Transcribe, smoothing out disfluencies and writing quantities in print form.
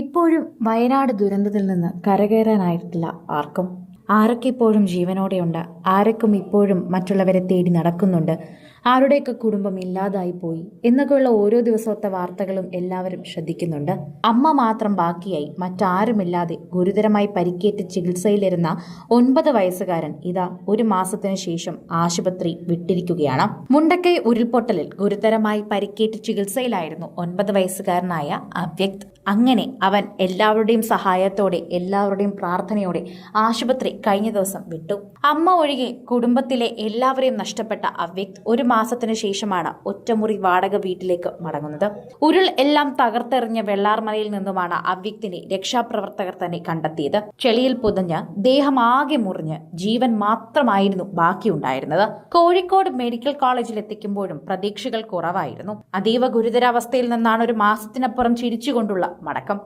ഇപ്പോഴും വയനാട് ദുരന്തത്തിൽ നിന്ന് കരകയറാനായിട്ടില്ല ആർക്കും. ആരൊക്കെ ഇപ്പോഴും ജീവനോടെയുണ്ട്, ആരൊക്കെ ഇപ്പോഴും മറ്റുള്ളവരെ തേടി നടക്കുന്നുണ്ട്, ആരുടെയൊക്കെ കുടുംബം ഇല്ലാതായി പോയി എന്നൊക്കെയുള്ള ഓരോ ദിവസത്തെ വാർത്തകളും എല്ലാവരും ശ്രദ്ധിക്കുന്നുണ്ട്. അമ്മ മാത്രം ബാക്കിയായി, മറ്റാരുമില്ലാതെ ഗുരുതരമായി പരിക്കേറ്റ് ചികിത്സയിലിരുന്ന 9 വയസ്സുകാരൻ ഇതാ ഒരു മാസത്തിനു ശേഷം ആശുപത്രി വിട്ടിരിക്കുകയാണ്. മുണ്ടക്കൈ ഉരുൾപൊട്ടലിൽ ഗുരുതരമായി പരിക്കേറ്റ് ചികിത്സയിലായിരുന്നു 9 വയസ്സുകാരനായ അവ്യക്ത്. അങ്ങനെ അവൻ എല്ലാവരുടെയും സഹായത്തോടെ, എല്ലാവരുടെയും പ്രാർത്ഥനയോടെ ആശുപത്രി കഴിഞ്ഞ ദിവസം വിട്ടു. അമ്മ ഒഴികെ കുടുംബത്തിലെ എല്ലാവരെയും നഷ്ടപ്പെട്ട അവ്യക്ത് ഒരു മാസത്തിനു ശേഷമാണ് ഒറ്റമുറി വാടക വീട്ടിലേക്ക് മടങ്ങുന്നത്. ഉരുൾ എല്ലാം തകർത്തെറിഞ്ഞ വെള്ളാർമലയിൽ നിന്നുമാണ് അവ്യക്തിനെ രക്ഷാപ്രവർത്തകർ തന്നെ കണ്ടെത്തിയത്. ചെളിയിൽ പുതഞ്ഞ് ദേഹമാകെ മുറിഞ്ഞ് ജീവൻ മാത്രമായിരുന്നു ബാക്കിയുണ്ടായിരുന്നത്. കോഴിക്കോട് മെഡിക്കൽ കോളേജിൽ എത്തിക്കുമ്പോഴും പ്രതീക്ഷകൾ കുറവായിരുന്നു. അതീവ ഗുരുതരാവസ്ഥയിൽ നിന്നാണ് ഒരു മാസത്തിനപ്പുറം ചിരിച്ചുകൊണ്ടുള്ള മടക്കം.